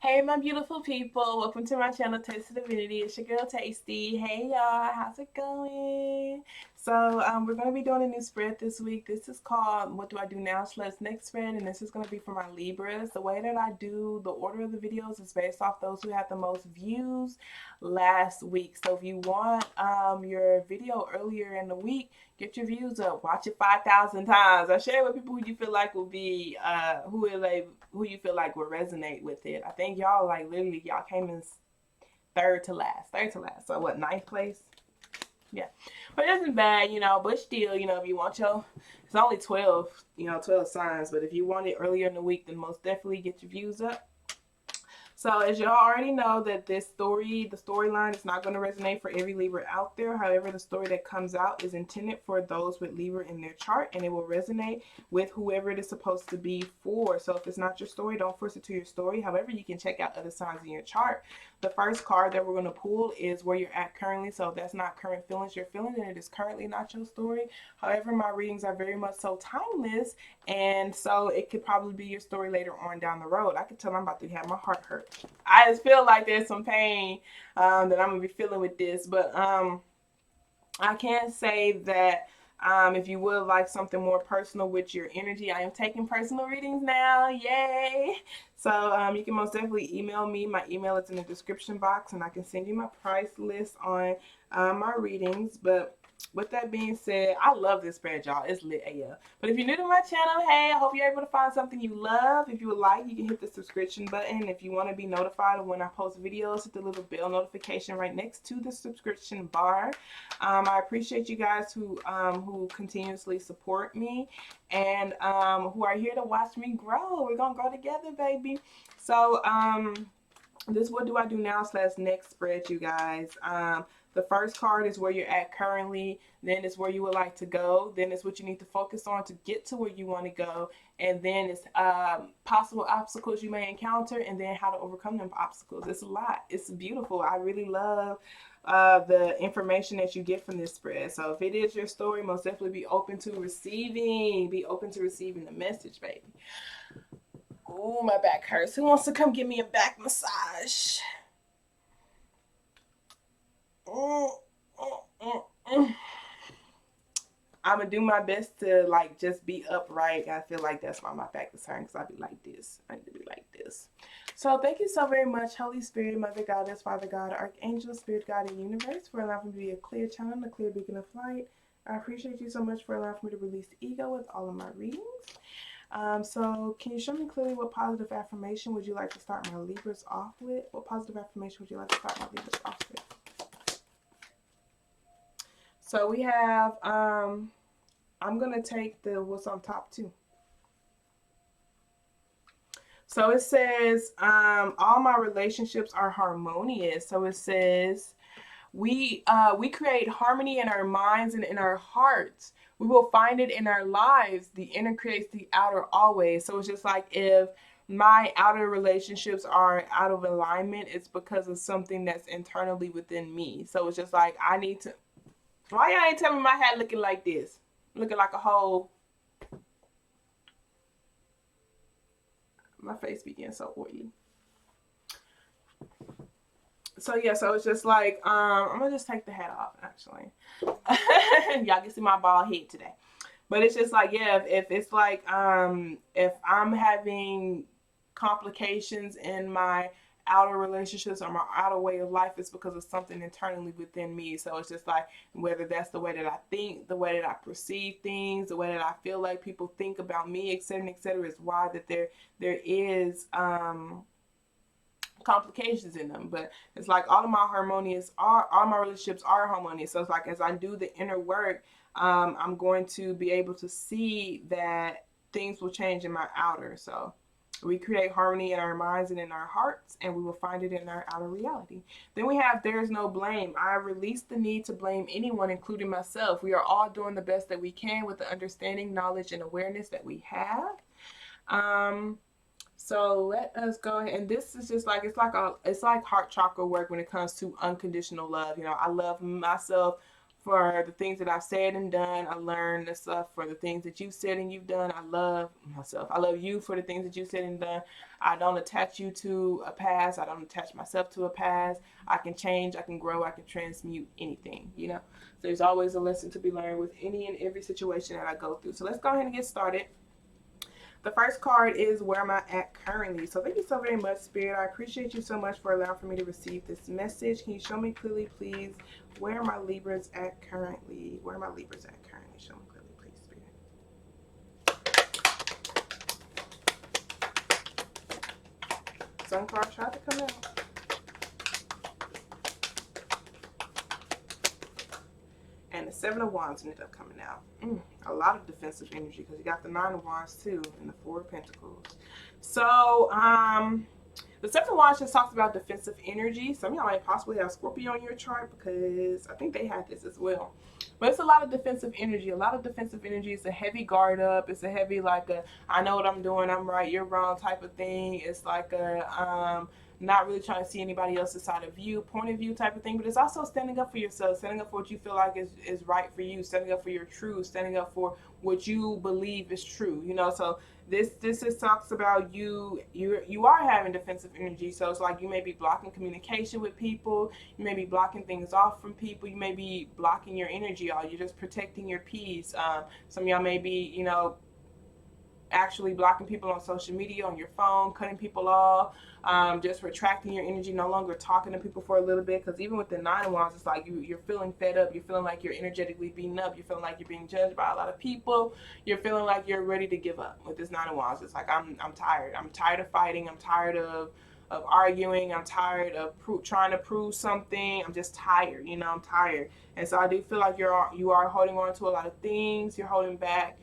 Hey, my beautiful people. Welcome to my channel, Taste of Divinity. It's your girl, Tasty. Hey, y'all. How's it going? We're going to be doing a new spread this week. This is called What Do I Do Now / Next Spread, and this is going to be for my Libras. The way that I do the order of the videos is based off those who had the most views last week. So if you want your video earlier in the week, get your views up. Watch it 5,000 times. I share it with people who you feel like will be, who you feel like will resonate with it. I think y'all like literally y'all came in third to last. So what, ninth place? Yeah. But it isn't bad, but still, if you want it's only 12, 12 signs. But if you want it earlier in the week, then most definitely get your views up. So as y'all already know that the storyline is not going to resonate for every Libra out there. However, the story that comes out is intended for those with Libra in their chart, and it will resonate with whoever it is supposed to be for. So if it's not your story, don't force it to your story. However, you can check out other signs in your chart. The first card that we're going to pull is where you're at currently. So if that's not current feelings you're feeling, then it is currently not your story. However, my readings are very much so timeless, and so it could probably be your story later on down the road. I could tell I'm about to have my heart hurt. I just feel like there's some pain that I'm gonna be feeling with this, but I can say that if you would like something more personal with your energy, I am taking personal readings now. Yay! So you can most definitely email me. My email is in the description box, and I can send you my price list on my readings. But with that being said, I love this spread, y'all. It's lit AF. But if you're new to my channel, hey, I hope you're able to find something you love. If you would like, you can hit the subscription button. If you want to be notified of when I post videos, hit the little bell notification right next to the subscription bar. I appreciate you guys who continuously support me and who are here to watch me grow. We're gonna grow together, baby. So this What Do I Do Now / Next spread, you guys. The first card is where you're at currently, then it's where you would like to go, then it's what you need to focus on to get to where you want to go, and then it's possible obstacles you may encounter, and then how to overcome them obstacles. It's a lot. It's beautiful. I really love the information that you get from this spread. So if it is your story, most definitely be open to receiving. Be open to receiving the message, baby. Ooh, my back hurts. Who wants to come give me a back massage? I'm gonna do my best to like just be upright. I feel like that's why my back is hurting, because I be like this. I need to be like this. So thank you so very much, Holy Spirit, Mother Goddess, Father God, Archangel, Spirit God, and Universe, for allowing me to be a clear channel and a clear beacon of light. I appreciate you so much for allowing me to release ego with all of my readings. So can you show me clearly what positive affirmation would you like to start my Libras off with? What positive affirmation would you like to start my Libras off with? So we have, I'm going to take the what's on top too. So it says, all my relationships are harmonious. So it says, we create harmony in our minds and in our hearts. We will find it in our lives. The inner creates the outer always. So it's just like if my outer relationships are out of alignment, it's because of something that's internally within me. So it's just like I need to. Why y'all ain't tell me my hat looking like this? Looking like a whole. My face began so oily. So yeah, so it's just like I'm gonna just take the hat off actually. Y'all can see my bald head today. But it's just like, yeah, if it's like if I'm having complications in my outer relationships or my outer way of life, it's because of something internally within me. So it's just like whether that's the way that I think, the way that I perceive things, the way that I feel like people think about me, etc., is why that there is complications in them. But it's like all my relationships are harmonious. So it's like as I do the inner work, I'm going to be able to see that things will change in my outer. So we create harmony in our minds and in our hearts, and we will find it in our outer reality. Then we have there is no blame. I release the need to blame anyone, including myself. We are all doing the best that we can with the understanding, knowledge, and awareness that we have. So let us go ahead, and this is just like it's like heart chakra work when it comes to unconditional love. I love myself for the things that I've said and done. I learn the stuff for the things that you've said and you've done. I love myself. I love you for the things that you said and done. I don't attach you to a past. I don't attach myself to a past. I can change, I can grow, I can transmute anything, you know. So there's always a lesson to be learned with any and every situation that I go through. So let's go ahead and get started. The first card is where am I at currently. So thank you so very much, Spirit. I appreciate you so much for allowing for me to receive this message. Can you show me clearly, please, where are my Libras at currently? Where are my Libras at currently? Show me clearly, please, Spirit. Sun card tried to come out. And the Seven of Wands ended up coming out. A lot of defensive energy because you got the Nine of Wands too and the Four of Pentacles. So, the Seven of Wands just talks about defensive energy. Some of y'all might possibly have Scorpio on your chart because I think they had this as well. But it's a lot of defensive energy. A lot of defensive energy. It's a heavy guard up. It's a heavy I know what I'm doing. I'm right. You're wrong type of thing. It's like a not really trying to see anybody else's side of view, point of view type of thing. But it's also standing up for yourself, standing up for what you feel like is right for you, standing up for your truth, standing up for what you believe is true. You know, so this just talks about you are having defensive energy. So it's like you may be blocking communication with people, you may be blocking things off from people, you may be blocking your energy out. You're just protecting your peace. Some of y'all may be, you know, actually blocking people on social media, on your phone, cutting people off, just retracting your energy, no longer talking to people for a little bit. Because even with the Nine of Wands, it's like you're feeling fed up. You're feeling like you're energetically beaten up. You're feeling like you're being judged by a lot of people. You're feeling like you're ready to give up with this Nine of Wands. It's like I'm tired. I'm tired of fighting. I'm tired of arguing. I'm tired of trying to prove something. I'm just tired. You know, I'm tired. And so I do feel like you are holding on to a lot of things. You're holding back.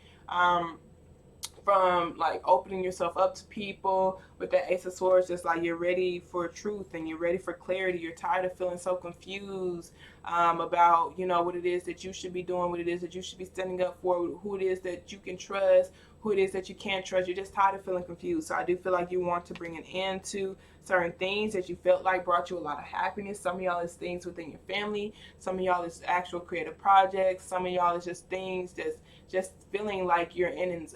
From like opening yourself up to people with that Ace of Swords, just like you're ready for truth and you're ready for clarity. You're tired of feeling so confused about, you know, what it is that you should be doing, what it is that you should be standing up for, who it is that you can trust, who it is that you can't trust. You're just tired of feeling confused. So I do feel like you want to bring an end to certain things that you felt like brought you a lot of happiness. Some of y'all is things within your family. Some of y'all is actual creative projects. Some of y'all is just things that's just feeling like you're in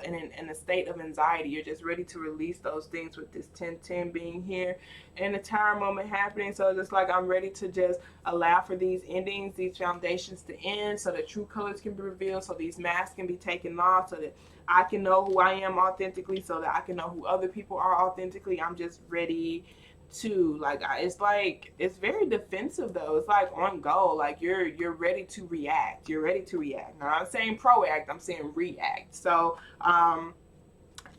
a state of anxiety. You're just ready to release those things with this 10-10 being here and the Tower moment happening. So it's just like I'm ready to just allow for these endings, these foundations to end so that true colors can be revealed, so these masks can be taken off, so that I can know who I am authentically, so that I can know who other people are authentically. I'm just ready to it's very defensive though. It's like on go, like you're ready to react. You're ready to react. Now I'm saying proact, I'm saying react. So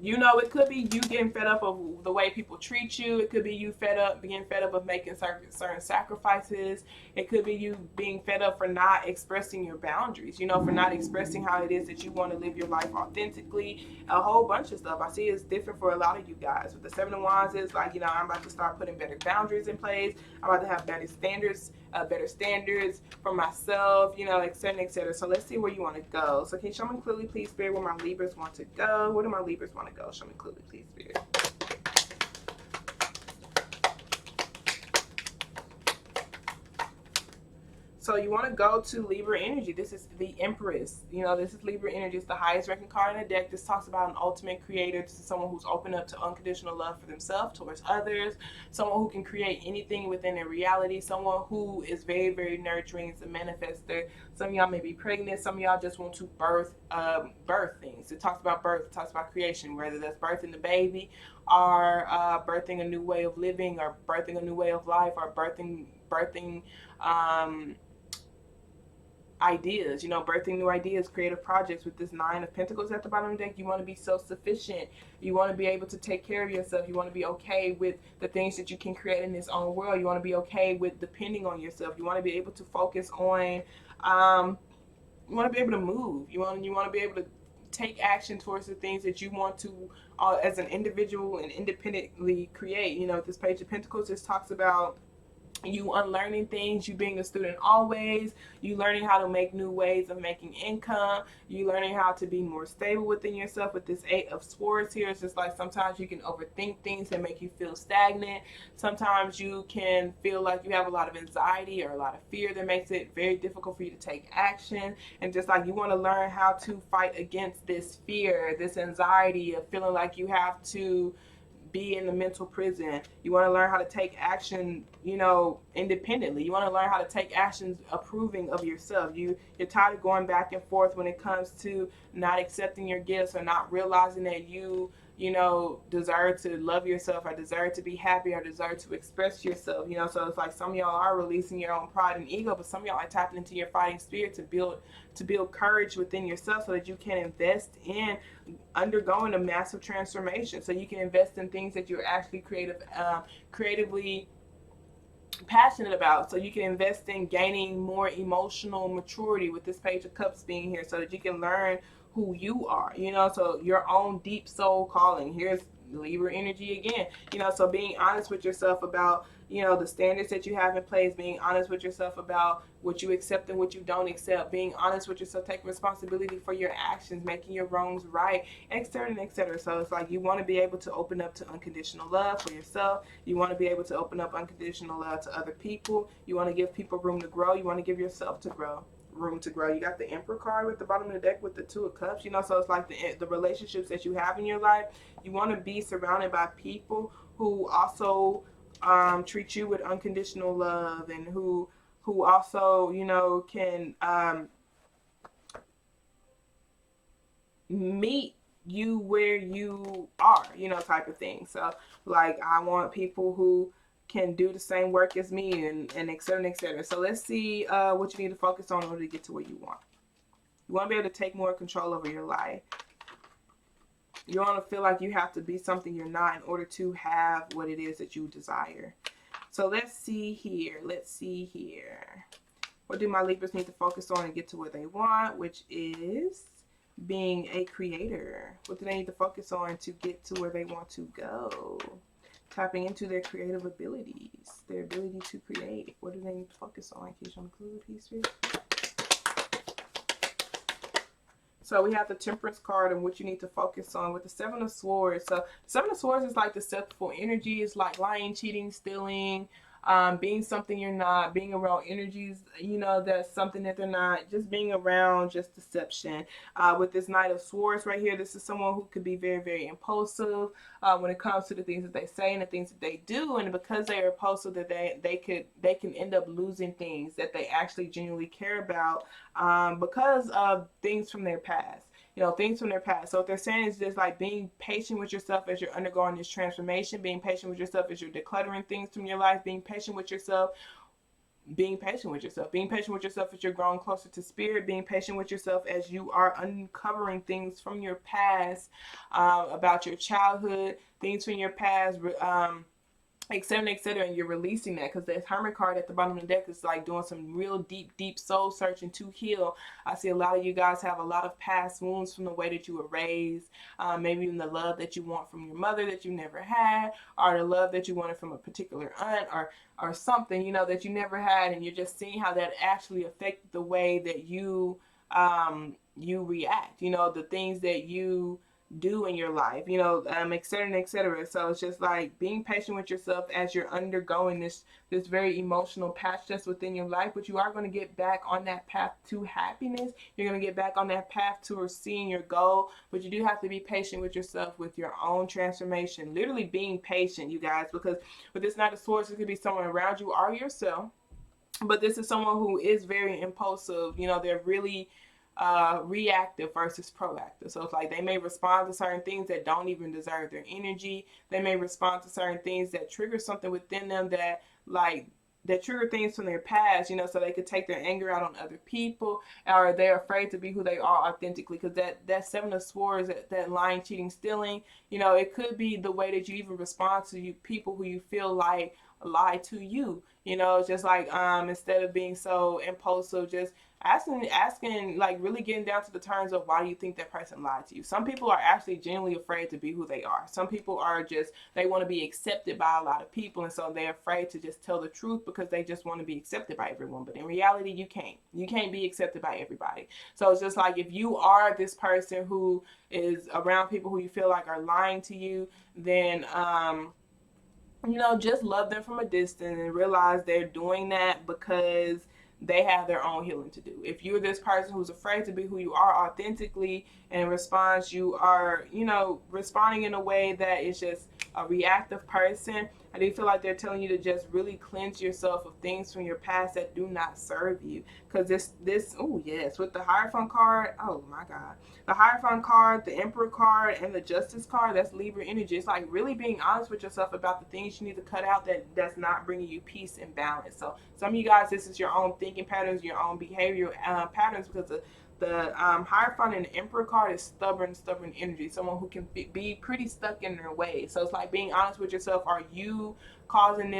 you know, it could be you getting fed up of the way people treat you. It could be you being fed up of making certain sacrifices. It could be you being fed up for not expressing your boundaries, you know, for not expressing how it is that you want to live your life authentically. A whole bunch of stuff. I see it's different for a lot of you guys. With the Seven of Wands, it's like, you know, I'm about to start putting better boundaries in place. I'm about to have better standards for myself, you know, et cetera, et cetera. So let's see where you want to go. So can you show me clearly, please, Spirit, where my Libras want to go? Where do my Libras want to go? Show me clearly, please, Spirit. So you want to go to Libra energy. This is the Empress. You know, this is Libra energy. It's the highest ranking card in the deck. This talks about an ultimate creator. This is someone who's open up to unconditional love for themselves, towards others. Someone who can create anything within their reality. Someone who is very, very nurturing. It's a manifester. Some of y'all may be pregnant. Some of y'all just want to birth things. It talks about birth. It talks about creation, whether that's birthing the baby or birthing a new way of living, or birthing a new way of life, or birthing ideas, you know, birthing new ideas, creative projects. With this Nine of Pentacles at the bottom of the deck, you want to be self-sufficient. You want to be able to take care of yourself. You want to be okay with the things that you can create in this own world. You want to be okay with depending on yourself. You want to be able to focus on, you want to be able to move. You want to be able to take action towards the things that you want to, as an individual and independently create. You know, this Page of Pentacles just talks about you unlearning things, you being a student always, you learning how to make new ways of making income, you learning how to be more stable within yourself. With this Eight of Swords here, it's just like sometimes you can overthink things that make you feel stagnant. Sometimes you can feel like you have a lot of anxiety or a lot of fear that makes it very difficult for you to take action. And just like you want to learn how to fight against this fear, this anxiety of feeling like you have to be in the mental prison. You want to learn how to take action, independently. You want to learn how to take actions approving of yourself. You're tired of going back and forth when it comes to not accepting your gifts or not realizing that deserve to love yourself or deserve to be happy or deserve to express yourself. So it's like some of y'all are releasing your own pride and ego, but some of y'all are tapping into your fighting spirit to build courage within yourself so that you can invest in undergoing a massive transformation. So you can invest in things that you're actually creatively passionate about. So you can invest in gaining more emotional maturity with this Page of Cups being here so that you can learn who you are, so your own deep soul calling. Here's Libra energy again, so being honest with yourself about, the standards that you have in place, being honest with yourself about what you accept and what you don't accept, being honest with yourself, taking responsibility for your actions, making your wrongs right, etc., and etc. So it's like you want to be able to open up to unconditional love for yourself. You want to be able to open up unconditional love to other people. You want to give people room to grow. You want to give yourself room to grow. You got the Emperor card with the bottom of the deck with the Two of Cups, so it's like the relationships that you have in your life. You want to be surrounded by people who also treat you with unconditional love, and who also can meet you where you are, type of thing. So like I want people who can do the same work as me, and et cetera, et cetera. So let's see what you need to focus on in order to get to where you want. You want to be able to take more control over your life. You want to feel like you have to be something you're not in order to have what it is that you desire. So let's see here. What do my Libras need to focus on and get to where they want, which is being a creator? What do they need to focus on to get to where they want to go? Tapping into their creative abilities, their ability to create. What do they need to focus on? Can you show me a clue, piece, please? So we have the Temperance card and what you need to focus on with the Seven of Swords. So Seven of Swords is like deceptive energy. It's like lying, cheating, stealing, being something you're not, being around energies, that's something that they're not, just being around just deception. With this Knight of Swords right here, this is someone who could be very, very impulsive when it comes to the things that they say and the things that they do. And because they are impulsive, that they can end up losing things that they actually genuinely care about because of things from their past. Things from their past. So what they're saying is just like being patient with yourself as you're undergoing this transformation, being patient with yourself as you're decluttering things from your life, being patient with yourself as you're growing closer to spirit, being patient with yourself as you are uncovering things from your past, about your childhood, things from your past, etc., etc., and you're releasing that, because the Hermit card at the bottom of the deck is like doing some real deep soul searching to heal. I see a lot of you guys have a lot of past wounds from the way that you were raised, maybe even the love that you want from your mother that you never had, or the love that you wanted from a particular aunt, or something that you never had, and you're just seeing how that actually affected the way that you react, the things that you do in your life, et cetera, et cetera. So it's just like being patient with yourself as you're undergoing this very emotional patch that's within your life, but you are going to get back on that path to happiness. You're going to get back on that path to seeing your goal, but you do have to be patient with yourself with your own transformation. Literally being patient, you guys, because with this Knight of Swords, it could be someone around you or yourself, but this is someone who is very impulsive. They're really reactive versus proactive. So it's like they may respond to certain things that don't even deserve their energy. They may respond to certain things that trigger something within them that trigger things from their past, so they could take their anger out on other people, or they're afraid to be who they are authentically, because that Seven of Swords, that lying, cheating, stealing, it could be the way that you even respond to people who you feel like lie to you. It's just like instead of being so impulsive, just asking, like really getting down to the terms of why do you think that person lied to you. Some people are actually genuinely afraid to be who they are. Some people are just, they want to be accepted by a lot of people, and so they're afraid to just tell the truth because they just want to be accepted by everyone. But in reality, you can't be accepted by everybody. So it's just like, if you are this person who is around people who you feel like are lying to you, then you know, just love them from a distance and realize they're doing that because they have their own healing to do. If you're this person who's afraid to be who you are authentically, and in response you are, you know, responding in a way that is just a reactive person, I do feel like they're telling you to just really cleanse yourself of things from your past that do not serve you. Because oh yes, with the Hierophant card, oh my God. The Hierophant card, the Emperor card, and the Justice card, that's Libra energy. It's like really being honest with yourself about the things you need to cut out that's not bringing you peace and balance. So some of you guys, this is your own thinking patterns, your own behavior patterns, because the Hierophant and the Emperor card is stubborn energy. Someone who can be pretty stuck in their ways. So it's like being honest with yourself. Are you causing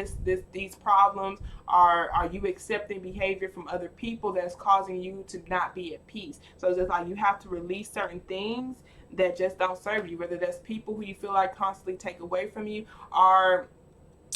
these problems? Are you accepting behavior from other people that's causing you to not be at peace? So it's just like you have to release certain things that just don't serve you, whether that's people who you feel like constantly take away from you, or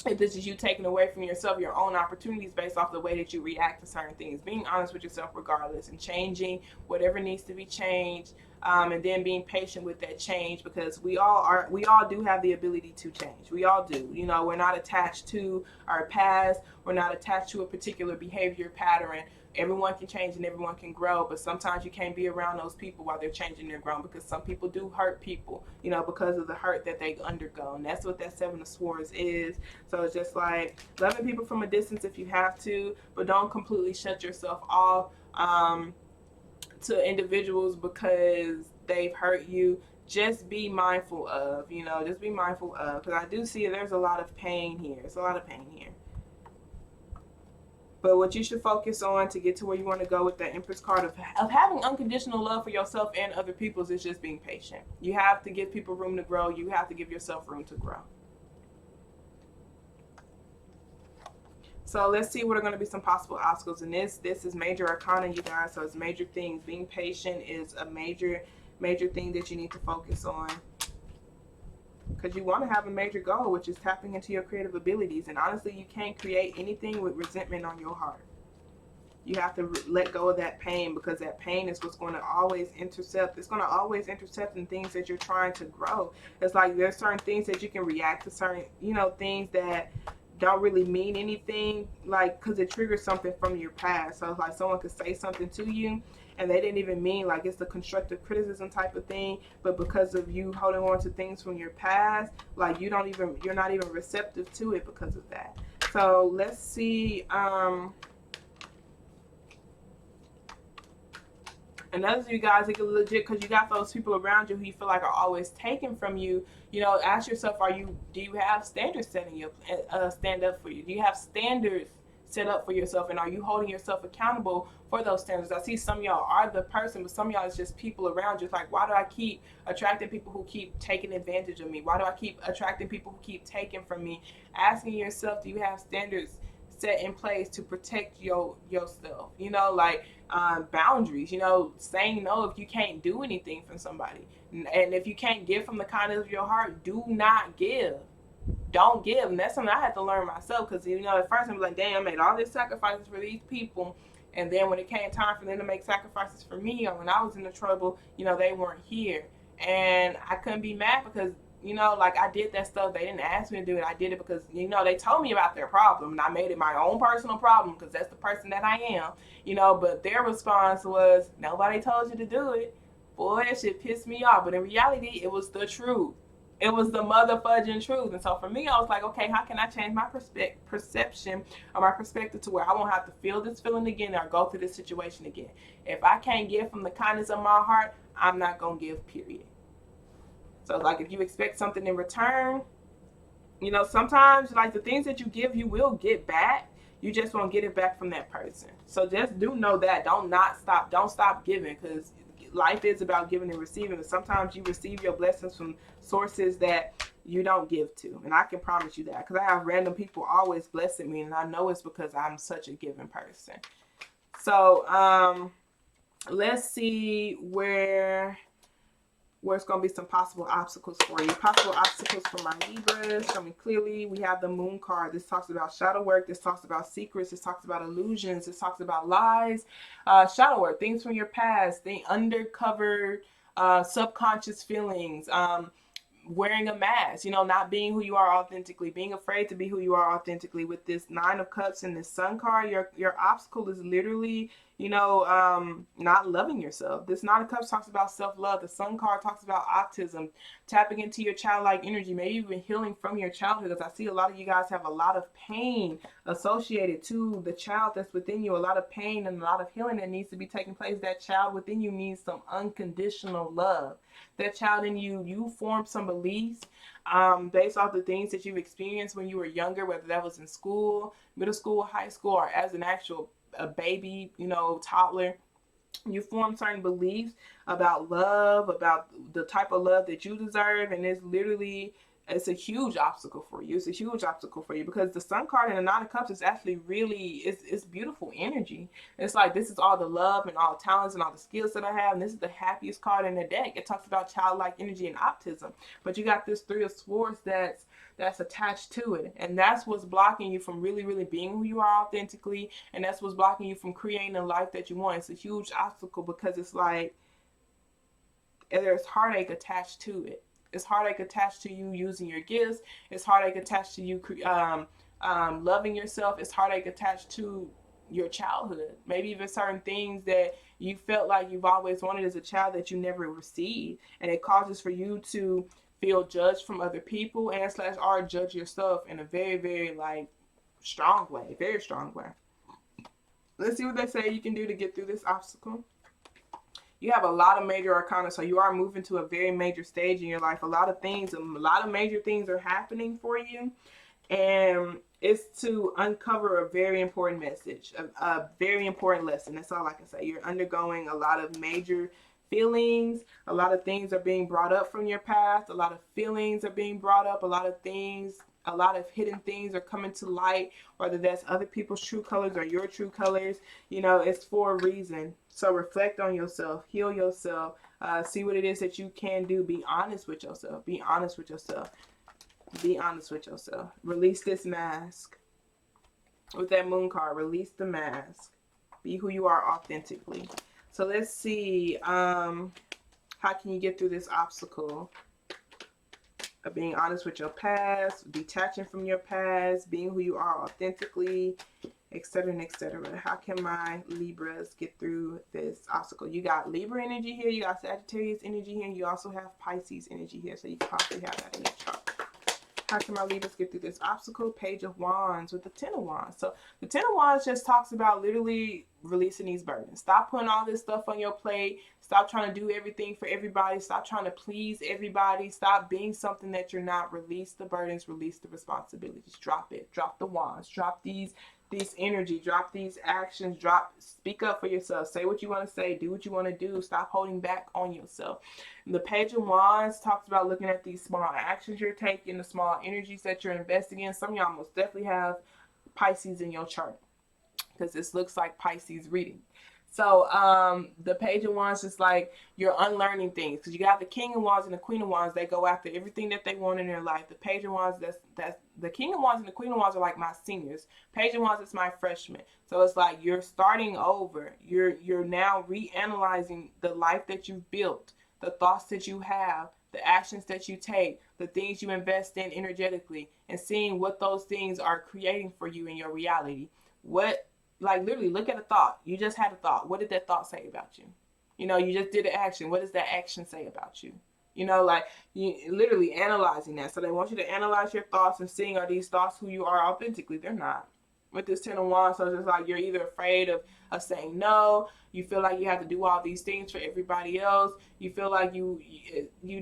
if this is you taking away from yourself your own opportunities based off the way that you react to certain things. Being honest with yourself regardless, and changing whatever needs to be changed, and then being patient with that change, because we all do have the ability to change. We all do. You know, we're not attached to our past. We're not attached to a particular behavior pattern. Everyone can change and everyone can grow, but sometimes you can't be around those people while they're changing, they're growing, because some people do hurt people, you know, because of the hurt that they undergo. And that's what that Seven of Swords is. So it's just like loving people from a distance if you have to, but don't completely shut yourself off to individuals because they've hurt you. Just be mindful of, you know, just be mindful of, because I do see there's a lot of pain here. It's a lot of pain here. But what you should focus on to get to where you want to go with the Empress card of having unconditional love for yourself and other people's is just being patient. You have to give people room to grow. You have to give yourself room to grow. So let's see what are going to be some possible obstacles. And this is major arcana, you guys. So it's major things. Being patient is a major thing that you need to focus on, because you want to have a major goal, which is tapping into your creative abilities. And honestly, you can't create anything with resentment on your heart. You have to let go of that pain, because that pain is what's going to always intercept. It's going to always intercept in things that you're trying to grow. It's like there's certain things that you can react to, certain, you know, things that don't really mean anything, like, because it triggers something from your past. So it's like someone could say something to you and they didn't even mean, like, it's the constructive criticism type of thing, but because of you holding on to things from your past, like you're not even receptive to it because of that. So let's see. Another of you guys, it could legit, because you got those people around you who you feel like are always taken from you. You know, ask yourself, do you have standards setting you stand up for you? Do you have standards set up for yourself, and are you holding yourself accountable for those standards? I see some of y'all are the person, but some of y'all is just people around you. It's like, why do I keep attracting people who keep taking advantage of me? Why do I keep attracting people who keep taking from me? Asking yourself, do you have standards set in place to protect yourself? You know, like boundaries, you know, saying no if you can't do anything from somebody. And if you can't give from the kindness of your heart, do not give. Don't give. And that's something I had to learn myself, because, you know, at first I'm like, damn, I made all these sacrifices for these people, and then when it came time for them to make sacrifices for me, or when I was in the trouble, you know, they weren't here. And I couldn't be mad, because, you know, like, I did that stuff. They didn't ask me to do it. I did it because, you know, they told me about their problem, and I made it my own personal problem, because that's the person that I am, you know. But their response was, nobody told you to do it. Boy, that shit pissed me off. But in reality, it was the truth. It was the motherfudging truth. And so for me, I was like, okay, how can I change my perception or my perspective to where I won't have to feel this feeling again or go through this situation again? If I can't give from the kindness of my heart, I'm not going to give, period. So, like, if you expect something in return, you know, sometimes, like, the things that you give, you will get back. You just won't get it back from that person. So just do know that. Don't stop giving, because life is about giving and receiving. And sometimes you receive your blessings from sources that you don't give to. And I can promise you that, because I have random people always blessing me, and I know it's because I'm such a giving person. So let's see where it's going to be some possible obstacles for you. Possible obstacles for my Libras. Show me clearly. We have the Moon card. This talks about shadow work. This talks about secrets. This talks about illusions. This talks about lies. Shadow work, things from your past, the undercover subconscious feelings. Wearing a mask, not being who you are authentically, being afraid to be who you are authentically. With this Nine of Cups and this Sun card, your obstacle is literally, not loving yourself. This Nine of Cups talks about self-love. The Sun card talks about autism, tapping into your childlike energy, maybe even healing from your childhood, because I see a lot of you guys have a lot of pain associated to the child that's within you, a lot of pain and a lot of healing that needs to be taking place. That child within you needs some unconditional love. That child in you formed some beliefs based off the things that you've experienced when you were younger, whether that was in school, middle school, high school, or as an actual a baby, toddler. You form certain beliefs about love, about the type of love that you deserve, and it's a huge obstacle for you. It's a huge obstacle for you because the Sun card and the Nine of Cups is actually really, it's beautiful energy. It's like, this is all the love and all the talents and all the skills that I have, and this is the happiest card in the deck. It talks about childlike energy and optimism, but you got this Three of Swords that's attached to it, and that's what's blocking you from really being who you are authentically, and that's what's blocking you from creating the life that you want. It's a huge obstacle because it's like there's heartache attached to it. It's heartache attached to you using your gifts. It's heartache attached to you loving yourself. It's heartache attached to your childhood. Maybe even certain things that you felt like you've always wanted as a child that you never received, and it causes for you to feel judged from other people and / or judge yourself in a very strong way, very strong way. Let's see what they say you can do to get through this obstacle. You have a lot of major arcana, so you are moving to a very major stage in your life. A lot of major things are happening for you, and it's to uncover a very important message, a very important lesson. That's all I can say. You're undergoing a lot of major feelings. A lot of things are being brought up from your past. A lot of feelings are being brought up. A lot of hidden things are coming to light, whether that's other people's true colors or your true colors. It's for a reason. So reflect on yourself, heal yourself, see what it is that you can do. Be honest with yourself. Be honest with yourself. Be honest with yourself. Release this mask. With that Moon card, release the mask. Be who you are authentically. So let's see, how can you get through this obstacle of being honest with your past, detaching from your past, being who you are authentically, etc., etc. How can my Libras get through this obstacle? You got Libra energy here, you got Sagittarius energy here, and you also have Pisces energy here, so you can possibly have that in your chart. How can my Libras get through this obstacle? Page of Wands with the Ten of Wands. So the Ten of Wands just talks about literally releasing these burdens. Stop putting all this stuff on your plate. Stop trying to do everything for everybody. Stop trying to please everybody. Stop being something that you're not. Release the burdens. Release the responsibilities. Drop it. Drop the wands. Drop these energy. Drop these actions. Speak up for yourself. Say what you want to say. Do what you want to do. Stop holding back on yourself. The Page of Wands talks about looking at these small actions you're taking, the small energies that you're investing in. Some of y'all most definitely have Pisces in your chart, because this looks like Pisces reading. So the Page of Wands is like you're unlearning things, because you got the King of Wands and the Queen of Wands. They go after everything that they want in their life. The Page of Wands, that's the King of Wands and the Queen of Wands are like my seniors. Page of Wands is my freshman. So it's like you're starting over. You're now reanalyzing the life that you've built, the thoughts that you have, the actions that you take, the things you invest in energetically, and seeing what those things are creating for you in your reality. Literally look at a thought. You just had a thought. What did that thought say about you? You just did an action. What does that action say about you? You literally analyzing that. So they want you to analyze your thoughts and seeing, are these thoughts who you are authentically? They're not. With this Ten of Wands, so it's just like you're either afraid of saying no. You feel like you have to do all these things for everybody else. You feel like you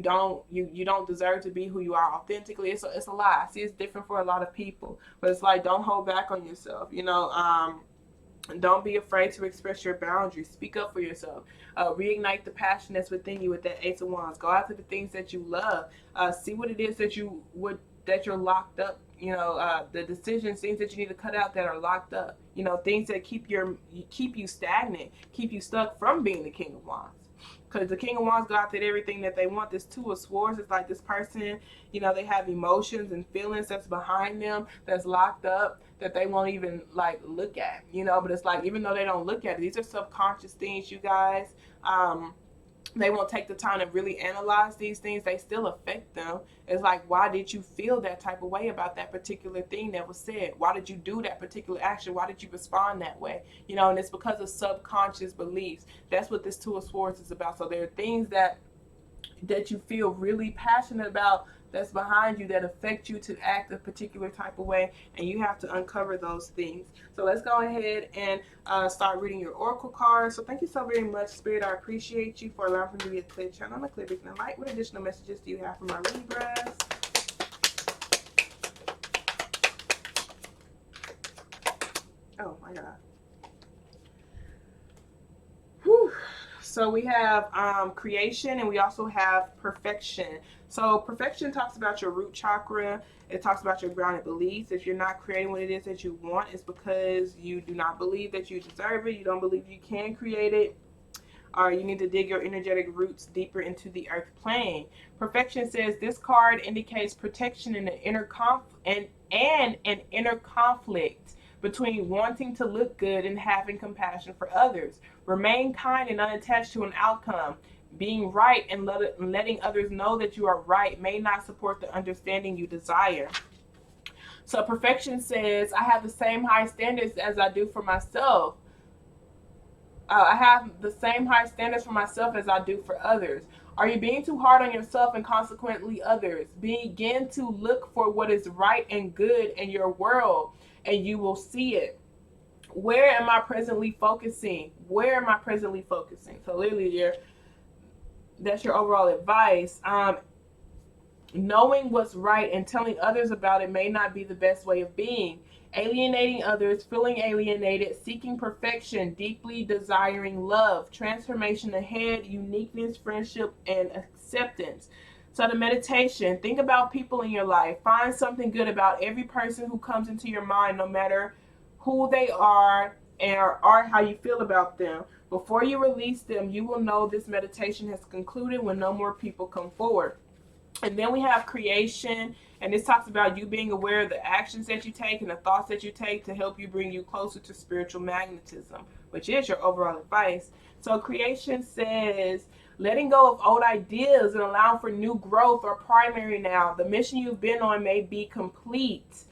don't deserve to be who you are authentically. It's a lie. I see it's different for a lot of people, but it's like, don't hold back on yourself. Don't be afraid to express your boundaries. Speak up for yourself. Reignite the passion that's within you with that Ace of Wands. Go after the things that you love. See what it is that you're locked up the decisions, things that you need to cut out that are locked up, things that keep you stagnant, keep you stuck from being the King of Wands. Because the King of Wands go after everything that they want. This Two of Swords is like this person, they have emotions and feelings that's behind them, that's locked up, that they won't even like look at, but it's like, even though they don't look at it, these are subconscious things, you guys. They won't take the time to really analyze these things. They still affect them. It's like, why did you feel that type of way about that particular thing that was said? Why did you do that particular action? Why did you respond that way? And it's because of subconscious beliefs. That's what this Two of Swords is about. So there are things that you feel really passionate about that's behind you that affect you to act a particular type of way, and you have to uncover those things. So let's go ahead and start reading your oracle cards. So thank you so very much, Spirit. I appreciate you for allowing me to be a clear channel, a clear beacon of light. What additional messages do you have for my Libras? Oh my God. Whew. So we have creation, and we also have perfection. So perfection talks about your root chakra. It talks about your grounded beliefs. If you're not creating what it is that you want, it's because you do not believe that you deserve it. You don't believe you can create it. Or you need to dig your energetic roots deeper into the earth plane. Perfection says this card indicates protection in an inner and an inner conflict between wanting to look good and having compassion for others. Remain kind and unattached to an outcome. Being right and letting others know that you are right may not support the understanding you desire. So perfection says, I have the same high standards as I do for myself. I have the same high standards for myself as I do for others. Are you being too hard on yourself and consequently others? Begin to look for what is right and good in your world, and you will see it. Where am I presently focusing? Where am I presently focusing? So literally, that's your overall advice. Knowing what's right and telling others about it may not be the best way of being. Alienating others, feeling alienated, seeking perfection, deeply desiring love, transformation ahead, uniqueness, friendship, and acceptance. So the meditation, think about people in your life. Find something good about every person who comes into your mind, no matter who they are or how you feel about them. Before you release them, you will know this meditation has concluded when no more people come forward. And then we have creation, and this talks about you being aware of the actions that you take and the thoughts that you take to help you bring you closer to spiritual magnetism, which is your overall advice. So creation says, letting go of old ideas and allowing for new growth are primary now. The mission you've been on may be complete.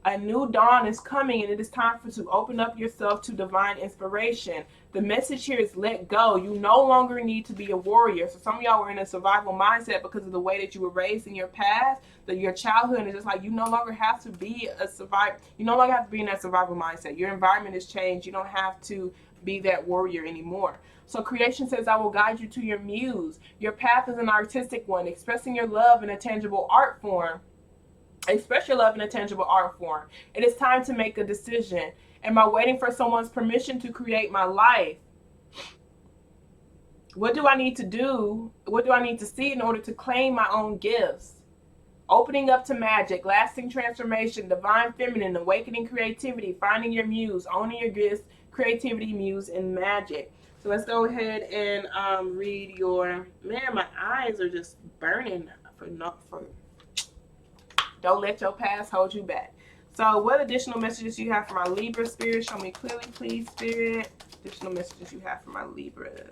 A new dawn is coming, and it is time to open up yourself to divine inspiration. The message here is let go. You no longer need to be a warrior. So some of y'all were in a survival mindset because of the way that you were raised in your past, your childhood. And it's just like you no longer have to be a survivor. You no longer have to be in that survival mindset. Your environment has changed. You don't have to be that warrior anymore. So creation says, I will guide you to your muse. Your path is an artistic one, expressing your love in a tangible art form. Express your love in a tangible art form. It is time to make a decision. Am I waiting for someone's permission to create my life? What do I need to do? What do I need to see in order to claim my own gifts? Opening up to magic, lasting transformation, divine feminine, awakening creativity, finding your muse, owning your gifts, creativity, muse, and magic. So let's go ahead and read your, man, my eyes are just burning for don't let your past hold you back. So what additional messages do you have for my Libra, Spirit? Show me clearly, please, Spirit. Additional messages you have for my Libras.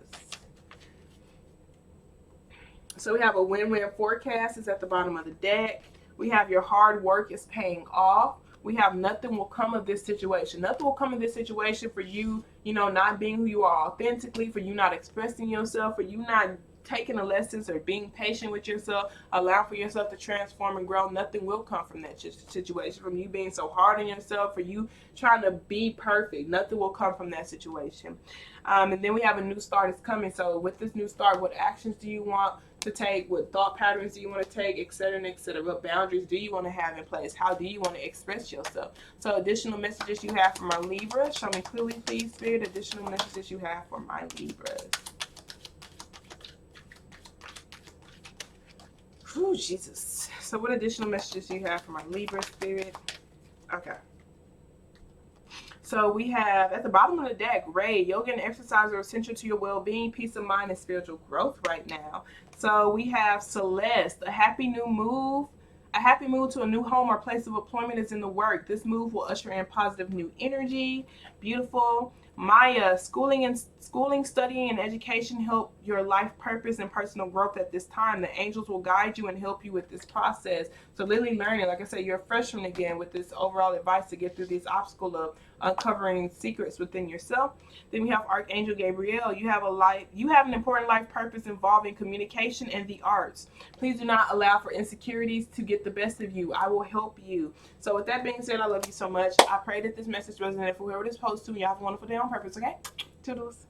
So we have a win-win forecast is at the bottom of the deck. We have your hard work is paying off. We have nothing will come of this situation. Nothing will come of this situation for you, not being who you are authentically, for you not expressing yourself, for you not taking the lessons or being patient with yourself, allow for yourself to transform and grow. Nothing will come from that situation, from you being so hard on yourself, for you trying to be perfect. Nothing will come from that situation. And then we have a new start is coming. So with this new start, what actions do you want to take? What thought patterns do you want to take, etc., etc.? What boundaries do you want to have in place? How do you want to express yourself? So additional messages you have for my Libra. Show me clearly, please, Spirit. Additional messages you have for my Libras. Oh, Jesus. So what additional messages do you have for my Libra spirit? Okay. So we have at the bottom of the deck, Ray, yoga and exercise are essential to your well-being, peace of mind, and spiritual growth right now. So we have Celeste, a happy new move. A happy move to a new home or place of employment is in the work. This move will usher in positive new energy. Beautiful. Maya, schooling, studying, and education help your life purpose and personal growth at this time. The angels will guide you and help you with this process. So Lily learning, like I said, you're a freshman again with this overall advice to get through this obstacle of uncovering secrets within yourself. Then we have Archangel Gabriel. You have an important life purpose involving communication and the arts. Please do not allow for insecurities to get the best of you. I will help you. So with that being said, I love you so much. I pray that this message resonated for whoever it is supposed to. Y'all have a wonderful day on purpose, okay? Toodles.